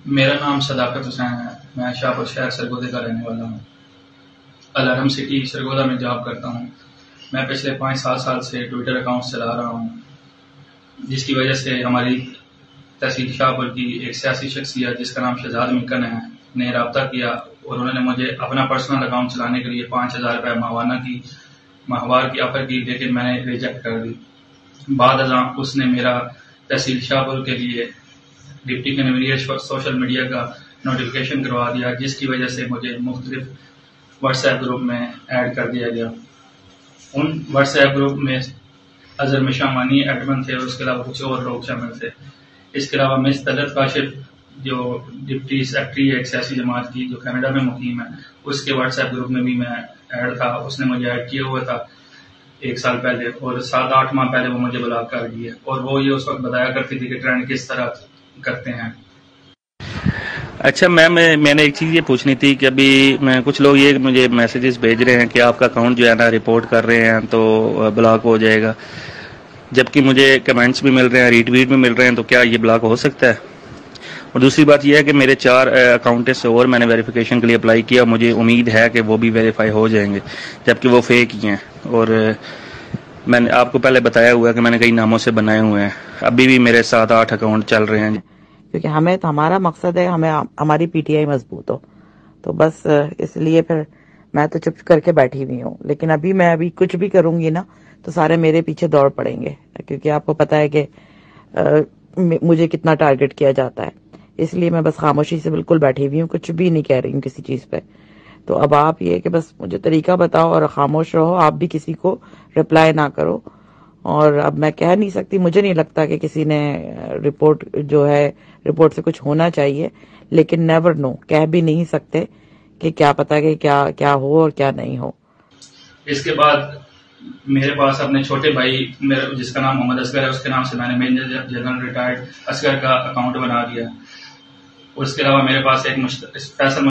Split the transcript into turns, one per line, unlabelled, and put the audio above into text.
میرا نام صداقت حسین ہے. میں شاہپور شہر سرگودے کا رہنے والا ہوں. الارم سٹی سرگودا میں جاب کرتا ہوں. میں پچھلے 5-7 سال سے ٹویٹر اکاؤنٹ چلا رہا ہوں، جس کی وجہ سے ہماری تحصیل شاہپور کی ایک سیاسی شخصیت جس کا نام شہزاد مکن ہے نے رابطہ کیا اور انہوں نے مجھے اپنا پرسنل اکاؤنٹ چلانے کے لیے 5,000 روپے ماہوار کی آفر کی، لیکن میں نے ریجیکٹ کر دی. بعد ازاں اس نے میرا تحصیل شاہپور کے لیے ڈپٹی کنوینر سوشل میڈیا کا نوٹیفیکیشن کروا دیا، جس کی وجہ سے مجھے مختلف واٹس ایپ گروپ میں ایڈ کر دیا گیا. ان واٹس ایپ گروپ میں اظہر مشامانی ایڈمن تھے اور اس کے علاوہ کچھ اور لوگ شامل تھے. اس کے علاوہ مس طلعت کاشف جو ڈپٹی سیکرٹری ہے ایک سیاسی جماعت کی جو کینیڈا میں مقیم ہے، اس کے واٹس ایپ گروپ میں بھی میں ایڈ تھا. اس نے مجھے ایڈ کیا ہوا تھا 1 سال پہلے اور 7-8 ماہ پہلے وہ مجھے بلاک کر دی ہے، اور وہ یہ اس وقت بتایا کرتی تھی کہ ٹرینڈ کس طرح کرتے ہیں.
اچھا میم، میں نے ایک چیز یہ پوچھنی تھی کہ ابھی کچھ لوگ یہ مجھے میسیجز بھیج رہے ہیں کہ آپ کا اکاؤنٹ جو ہے نا رپورٹ کر رہے ہیں تو بلاک ہو جائے گا، جبکہ مجھے کمنٹس بھی مل رہے ہیں، ری ٹویٹ بھی مل رہے ہیں، تو کیا یہ بلاک ہو سکتا ہے؟ اور دوسری بات یہ ہے کہ میرے 4 اکاؤنٹس اور میں نے ویریفیکیشن کے لیے اپلائی کیا، مجھے امید ہے کہ وہ بھی ویریفائی ہو جائیں گے، جبکہ وہ فیک ہی ہیں. اور میں نے آپ کو پہلے بتایا ہوا ہے کہ میں نے کئی ناموں سے بنائے ہوئے ہیں. ابھی بھی میرے 7-8 اکاؤنٹ چل رہے ہیں،
کیونکہ ہمارا مقصد ہے ہماری پی ٹی آئی مضبوط ہو. تو بس اس لیے پھر میں تو چپ کر کے بیٹھی ہوئی ہوں، لیکن میں کچھ بھی کروں گی نا تو سارے میرے پیچھے دوڑ پڑیں گے، کیونکہ آپ کو پتا ہے کہ مجھے کتنا ٹارگٹ کیا جاتا ہے. اس لیے میں بس خاموشی سے بالکل بیٹھی ہوئی ہوں، کچھ بھی نہیں کہہ رہی ہوں کسی چیز پہ. تو اب آپ یہ کہ بس مجھے طریقہ بتاؤ اور خاموش رہو، آپ بھی کسی کو رپلائی نہ کرو. اور اب میں کہہ نہیں سکتی، مجھے نہیں لگتا کہ کسی نے رپورٹ سے کچھ ہونا چاہیے، لیکن نیور نو، کہہ بھی نہیں سکتے کہ کیا پتا کہ کیا ہو اور کیا نہیں ہو.
اس کے بعد میرے پاس اپنے چھوٹے بھائی جس کا نام محمد اصغر ہے، اس کے نام سے میں نے میجر جنرل ریٹائرڈ اصغر کا اکاؤنٹ بنا دیا. اس کے علاوہ میرے پاس ایک فیصل